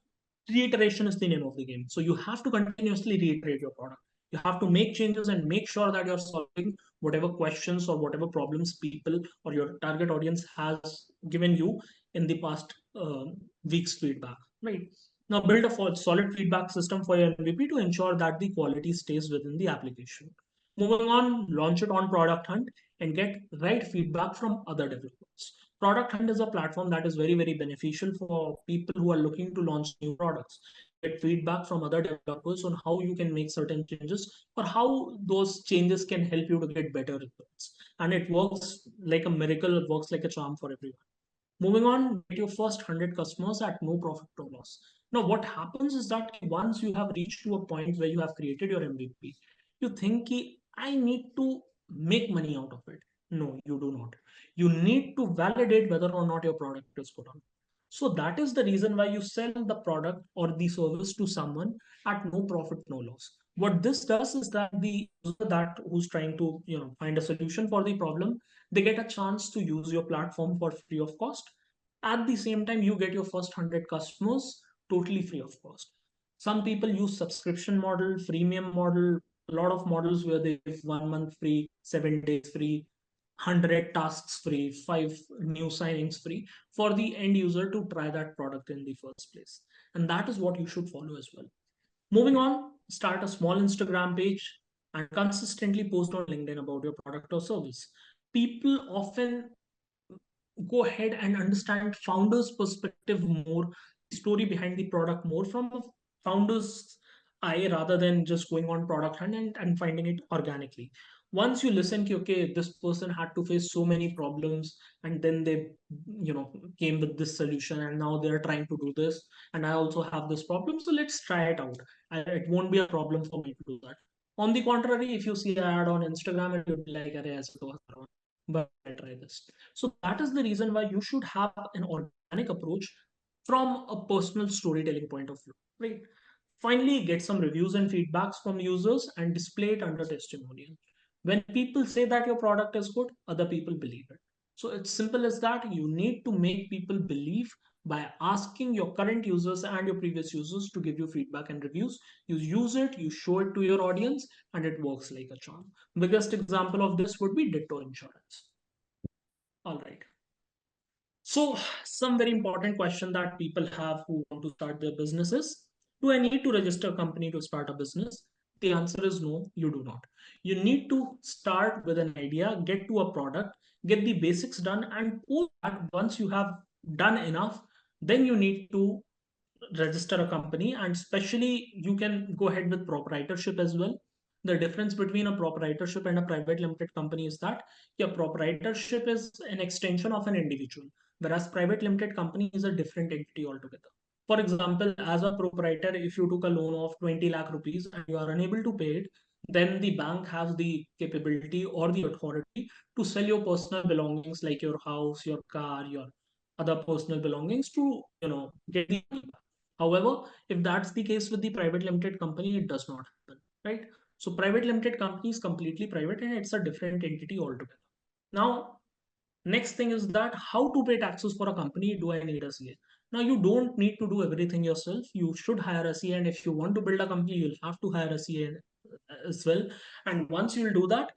Reiteration is the name of the game. So you have to continuously reiterate your product. You have to make changes and make sure that you're solving whatever questions or whatever problems people or your target audience has given you in the past week's feedback. Right. Now build a solid feedback system for your MVP to ensure that the quality stays within the application. Moving on, launch it on Product Hunt and get right feedback from other developers. Product Hunt is a platform that is very, very beneficial for people who are looking to launch new products. Get feedback from other developers on how you can make certain changes or how those changes can help you to get better results. And it works like a miracle, it works like a charm for everyone. Moving on, get your first 100 customers at no profit, no loss. Now, what happens is that once you have reached to a point where you have created your MVP, you think, I need to make money out of it. No, you do not. You need to validate whether or not your product is good or not. So that is the reason why you sell the product or the service to someone at no profit, no loss. What this does is that the user that who's trying to find a solution for the problem, they get a chance to use your platform for free of cost. At the same time, you get your first 100 customers totally free of cost. Some people use subscription model, freemium model, a lot of models where they give 1 month free, 7 days free, 100 tasks free, 5 new signings free for the end user to try that product in the first place. And that is what you should follow as well. Moving on, start a small Instagram page and consistently post on LinkedIn about your product or service. People often go ahead and understand founders' perspective more story behind the product more from a founder's eye rather than just going on product hunt and finding it organically. Once you listen to, okay, this person had to face so many problems and then they, came with this solution and now they're trying to do this. And I also have this problem. So let's try it out. It won't be a problem for me to do that. On the contrary, if you see an ad on Instagram, it will be like, "Arey, aise to karo." But I'll try this. So that is the reason why you should have an organic approach from a personal storytelling point of view, right? Finally, get some reviews and feedbacks from users and display it under testimonial. When people say that your product is good, other people believe it. So it's simple as that. You need to make people believe by asking your current users and your previous users to give you feedback and reviews. You use it, you show it to your audience, and it works like a charm. Biggest example of this would be Ditto Insurance. All right. So, some very important question that people have who want to start their businesses. Do I need to register a company to start a business? The answer is no, you do not. You need to start with an idea, get to a product, get the basics done, and post that once you have done enough, then you need to register a company, and especially you can go ahead with proprietorship as well. The difference between a proprietorship and a private limited company is that your proprietorship is an extension of an individual, whereas private limited company is a different entity altogether. For example, as a proprietor, if you took a loan of 20 lakh rupees and you are unable to pay it, then the bank has the capability or the authority to sell your personal belongings like your house, your car, your other personal belongings to get the money back. However, if that's the case with the private limited company, it does not happen, right? So private limited company is completely private and it's a different entity altogether. Now, next thing is that how to pay taxes for a company. Do I need a CA? Now, you don't need to do everything yourself. You should hire a CA, and if you want to build a company, you'll have to hire a CA as well. And once you'll do that,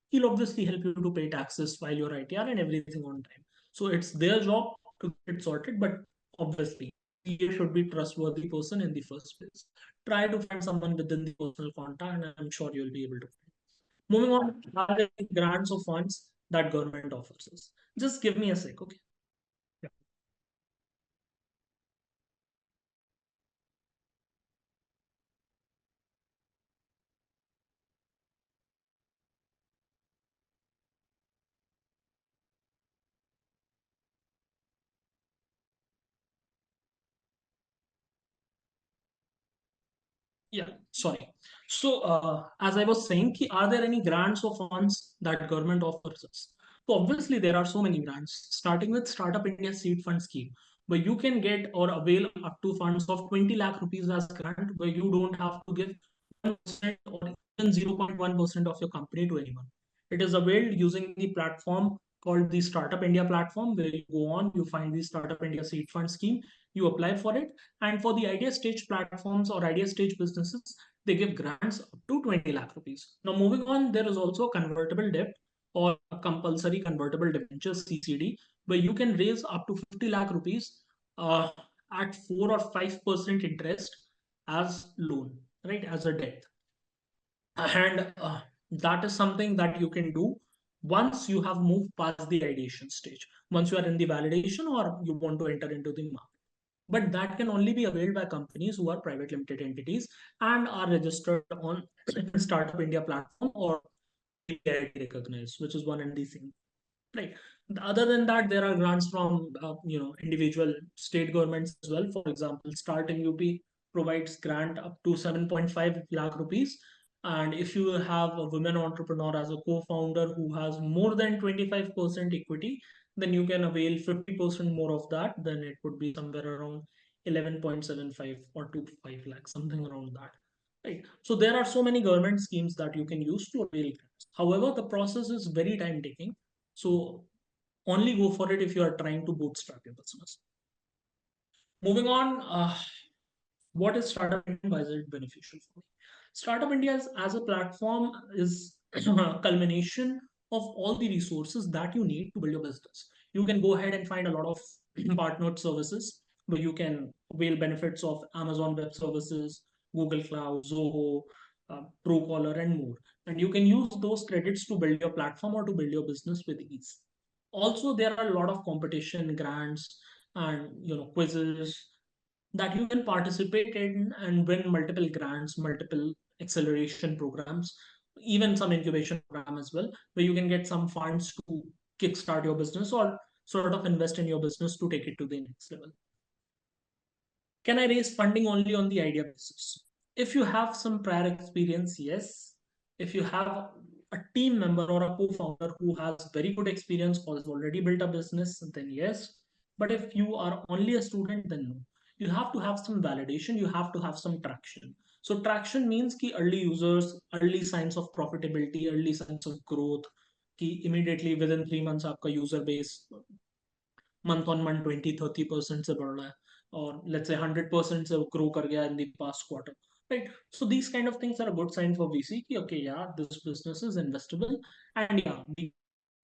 he'll obviously help you to pay taxes, file your ITR, and everything on time. So it's their job to get it sorted, but obviously, you should be trustworthy person in the first place. Try to find someone within the personal contact, and I'm sure you'll be able to. Moving on, are there any grants or funds that government offers us? Just give me a sec, okay? Yeah, sorry. So, as I was saying, are there any grants or funds that government offers us? So, obviously, there are so many grants, starting with Startup India Seed Fund Scheme, where you can get or avail up to funds of 20 lakh rupees as grant, where you don't have to give 1% or even 0.1% of your company to anyone. It is availed using the platform called the Startup India platform, where you go on, you find the Startup India Seed Fund Scheme, you apply for it, and for the idea stage platforms or idea stage businesses, they give grants up to 20 lakh rupees. Now, moving on, there is also a convertible debt or a compulsory convertible debenture CCD, where you can raise up to 50 lakh rupees at 4 or 5% interest as loan, right, as a debt. And that is something that you can do once you have moved past the ideation stage, once you are in the validation or you want to enter into the market. But that can only be availed by companies who are private limited entities and are registered on Startup India platform or IIIT recognized, which is one and the same. Right. Other than that, there are grants from individual state governments as well. For example, Start in UP provides grant up to 7.5 lakh rupees. And if you have a women entrepreneur as a co-founder who has more than 25% equity, then you can avail 50% more of that. Then it would be somewhere around 11.75 or 2 to 5 lakhs, something around that. Right. So there are so many government schemes that you can use to avail grants. However, the process is very time taking. So only go for it if you are trying to bootstrap your business. Moving on, what is Startup India? Why is it beneficial for me? Startup India as a platform is a culmination of all the resources that you need to build your business. You can go ahead and find a lot of partnered services where you can avail benefits of Amazon Web Services, Google Cloud, Zoho, Truecaller, and more. And you can use those credits to build your platform or to build your business with ease. Also, there are a lot of competition, grants, and quizzes that you can participate in and win multiple grants, multiple acceleration programs, even some incubation program as well, where you can get some funds to kickstart your business or sort of invest in your business to take it to the next level. Can I raise funding only on the idea basis? If you have some prior experience, yes. If you have a team member or a co-founder who has very good experience or has already built a business, then yes. But if you are only a student, then no. You have to have some validation, you have to have some traction. So traction means ki early users, early signs of profitability, early signs of growth, ki immediately within 3 months आपका user base month on month 20-30% से बढ़ रहा है or let's say 100% से grow कर गया in the past quarter, right? So these kind of things are a good sign for VC कि okay, yeah, this business is investable and yeah,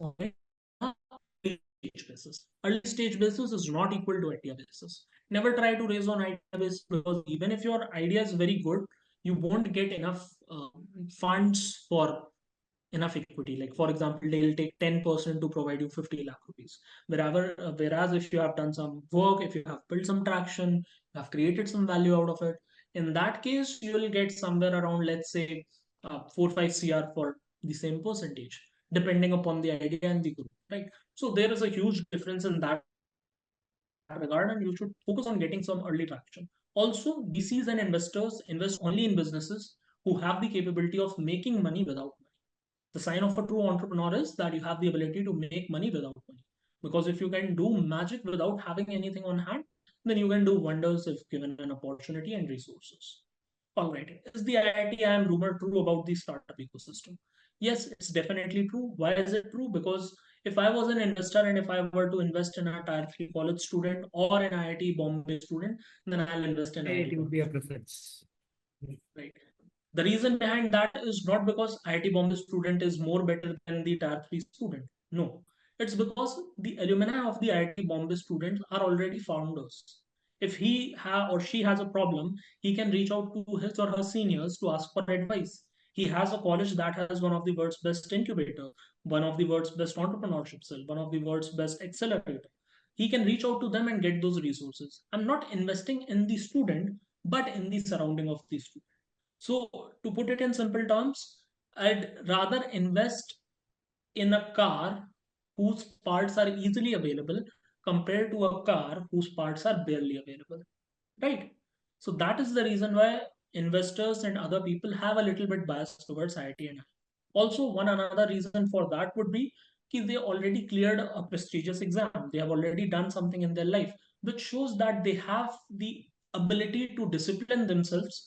on a early stage basis. Early stage basis is not equal to idea basis. Never try to raise on idea basis because even if your idea is very good, you won't get enough funds for enough equity. Like for example, they'll take 10% to provide you 50 lakh rupees. Whereas if you have done some work, if you have built some traction, you have created some value out of it, in that case, you will get somewhere around, let's say, 4-5 CR for the same percentage, depending upon the idea and the group, right? So there is a huge difference in that regard, and you should focus on getting some early traction. Also, VCs and investors invest only in businesses who have the capability of making money without money. The sign of a true entrepreneur is that you have the ability to make money without money. Because if you can do magic without having anything on hand, then you can do wonders if given an opportunity and resources. All right. Is the IIT IIM rumor true about the startup ecosystem? Yes, it's definitely true. Why is it true? Because if I was an investor and if I were to invest in a tier 3 college student or an IIT Bombay student, then I'll invest in IIT It would Bombay. be a preference. Right. The reason behind that is not because IIT Bombay student is more better than the tier 3 student. No. It's because the alumni of the IIT Bombay students are already founders. If or she has a problem, he can reach out to his or her seniors to ask for advice. He has a college that has one of the world's best incubator, one of the world's best entrepreneurship cell, one of the world's best accelerator. He can reach out to them and get those resources. I'm not investing in the student, but in the surrounding of the student. So, to put it in simple terms, I'd rather invest in a car whose parts are easily available compared to a car whose parts are barely available, right? So, that is the reason why investors and other people have a little bit bias towards IIT and I. Also, one another reason for that would be that they already cleared a prestigious exam. They have already done something in their life, which shows that they have the ability to discipline themselves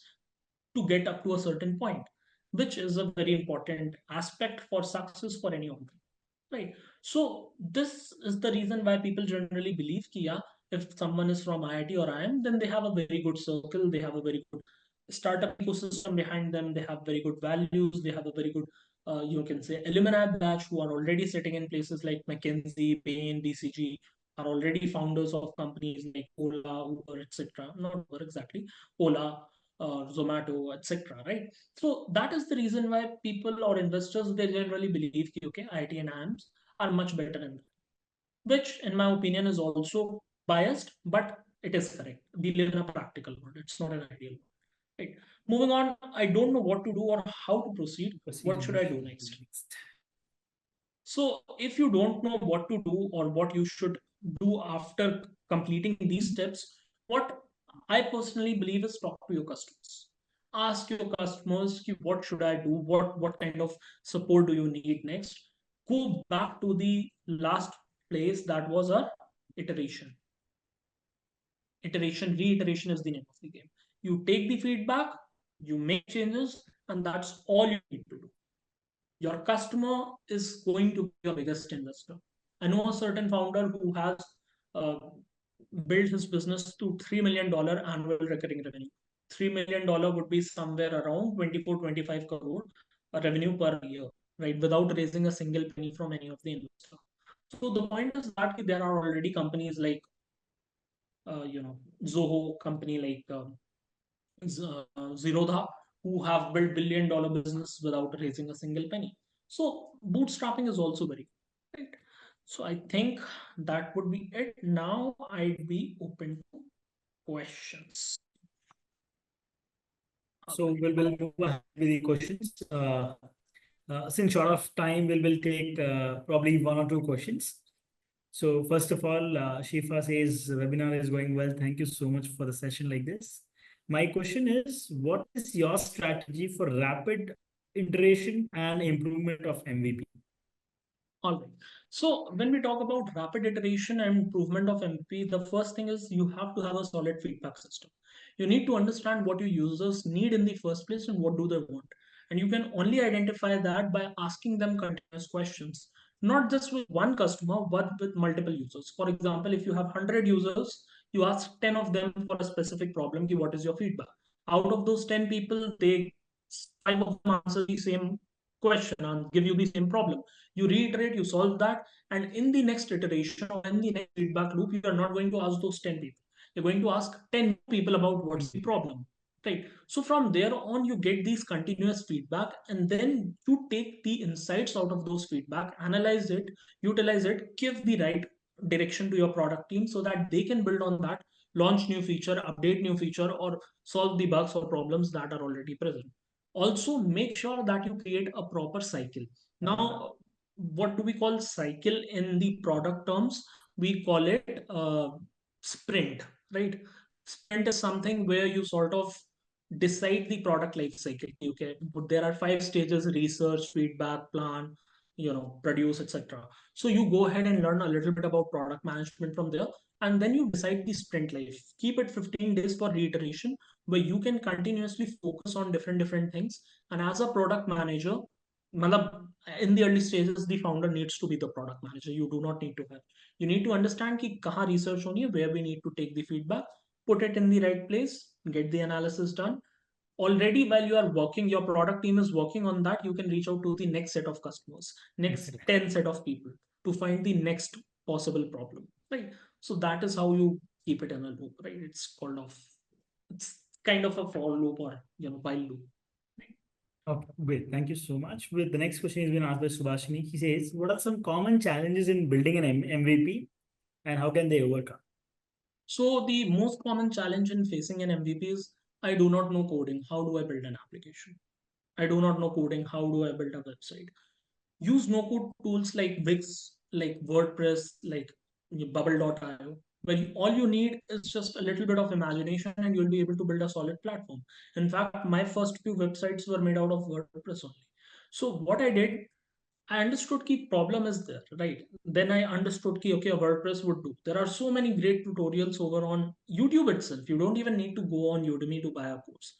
to get up to a certain point, which is a very important aspect for success for any entrepreneur. Right. So this is the reason why people generally believe that yeah, if someone is from IIT or IIM, then they have a very good circle, they have a very good startup ecosystem behind them, they have very good values, they have a very good you can say alumni batch who are already sitting in places like McKinsey, Bain, BCG, are already founders of companies like Ola, Uber, etc. Not Uber exactly, Ola, Zomato, etc. Right? So that is the reason why people or investors they generally believe that okay, IIT and IIMs are much better in that. Which, in my opinion, is also biased, but it is correct. We live in a practical world. It's not an ideal world. Right. Moving on, I don't know what to do or how to proceed. What should I do next? So, if you don't know what to do or what you should do after completing these steps, what I personally believe is talk to your customers. Ask your customers, what should I do? What kind of support do you need next? Go back to the last place that was a iteration. Reiteration is the name of the game. You take the feedback, you make changes, and that's all you need to do. Your customer is going to be your biggest investor. I know a certain founder who has uh, built his business to $3 million annual recurring revenue. $3 million would be somewhere around 24-25 crore revenue per year, right? Without raising a single penny from any of the investors. So the point is that there are already companies like, Zoho, company like Zerodha, who have built $1 billion business without raising a single penny. So bootstrapping is also very good, right? So I think that would be it. Now I'd be open to questions. So we'll move ahead with the questions. Since short of time, we'll take probably one or two questions. So first of all, Shifa says webinar is going well. Thank you so much for the session like this. My question is, what is your strategy for rapid iteration and improvement of MVP? All right. So when we talk about rapid iteration and improvement of MP, the first thing is you have to have a solid feedback system. You need to understand what your users need in the first place and what do they want. And you can only identify that by asking them continuous questions, not just with one customer, but with multiple users. For example, if you have 100 users, you ask 10 of them for a specific problem, what is your feedback? Out of those 10 people, they 5 of them answer the same question and give you the same problem. You reiterate, you solve that, and in the next iteration or in the next feedback loop, you are not going to ask those 10 people. You're going to ask 10 people about what's the problem. Right. So from there on, you get these continuous feedback, and then you take the insights out of those feedback, analyze it, utilize it, give the right direction to your product team so that they can build on that, launch new feature, update new feature, or solve the bugs or problems that are already present. Also, make sure that you create a proper cycle. Now, what do we call cycle in the product terms? We call it sprint, right? Sprint is something where you sort of decide the product life cycle. Okay, but there are 5 stages: research, feedback, plan, produce, etc. So you go ahead and learn a little bit about product management from there, and then you decide the sprint life. Keep it 15 days for reiteration, where you can continuously focus on different things. And as a product manager, in the early stages, the founder needs to be the product manager. You do not need to have. You need to understand कि कहाँ research होनी है, where we need to take the feedback, put it in the right place, get the analysis done. Already, while you are working, your product team is working on that. You can reach out to the next set of customers, next 10 set of people to find the next possible problem, right? So that is how you keep it in a loop, right? It's kind of a for loop or while loop. Okay, great. Thank you so much. With the next question has been asked by Subhashini. He says, what are some common challenges in building an MVP and how can they overcome? So the most common challenge in facing an MVP is I do not know coding. How do I build an application? I do not know coding. How do I build a website? Use no-code tools like Wix, like WordPress, like Bubble.io, where all you need is just a little bit of imagination and you'll be able to build a solid platform. In fact, my first few websites were made out of WordPress only. So what I did, I understood key problem is there, right? Then I understood key, okay, a WordPress would do. There are so many great tutorials over on YouTube itself. You don't even need to go on Udemy to buy a course.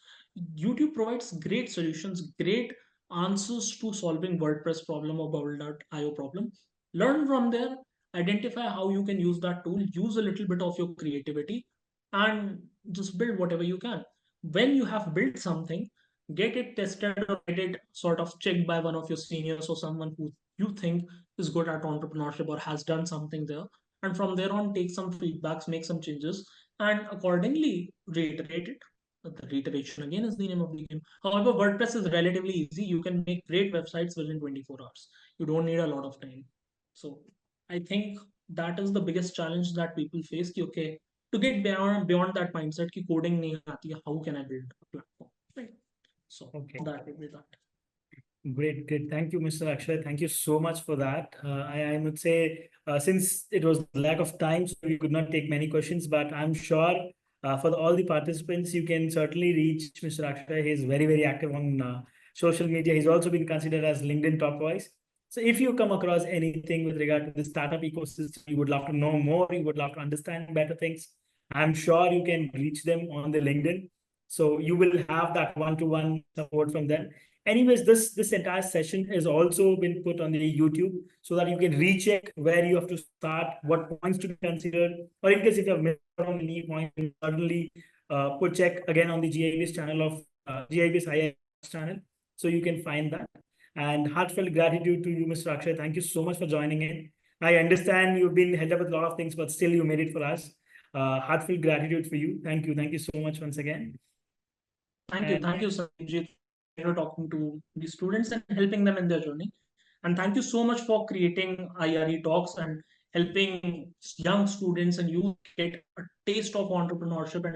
YouTube provides great solutions, great answers to solving WordPress problem or Bubble.io problem. Learn from there, identify how you can use that tool, use a little bit of your creativity, and just build whatever you can. When you have built something, get it tested or get it sort of checked by one of your seniors or someone who you think is good at entrepreneurship or has done something there. And from there on, take some feedbacks, make some changes, and accordingly reiterate it. The reiteration again is the name of the game. However, WordPress is relatively easy. You can make great websites within 24 hours. You don't need a lot of time. So I think that is the biggest challenge that people face. Ki, okay, to get beyond that mindset, ki coding nahi aati hai, how can I build a platform? Right. So Okay. that will be that. Great, great. Thank you, Mr. Akshay. Thank you so much for that. I would say, since it was lack of time, so we could not take many questions, but I'm sure for all the participants, you can certainly reach Mr. Akshay. He's very, very active on social media. He's also been considered as LinkedIn top voice. So if you come across anything with regard to the startup ecosystem, you would love to know more, you would love to understand better things, I'm sure you can reach them on the LinkedIn. So you will have that one-to-one support from them. Anyways, this entire session has also been put on the YouTube so that you can recheck where you have to start, what points to be considered, or in case if you have missed out on any point, certainly put check again on the GIBS channel of GIBS IIIT channel, so you can find that. And heartfelt gratitude to you, Mr. Akshay. Thank you so much for joining in. I understand you've been held up with a lot of things, but still you made it for us. Heartfelt gratitude for you. Thank you so much once again. Thank you, Sanjeev, for talking to the students and helping them in their journey. And thank you so much for creating IRE talks and helping young students and youth get a taste of entrepreneurship and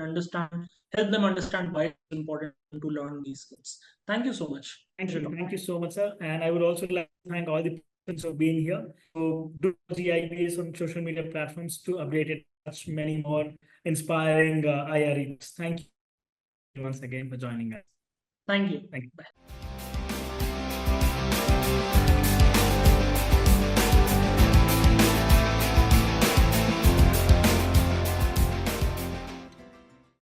help them understand why it's important to learn these skills. Thank you so much. Thank you so much, sir. And I would also like to thank all the persons for being here. So do GIBS on social media platforms to update it, much many more inspiring IRE. Thank you once again for joining us. Thank you. Thank you. Bye.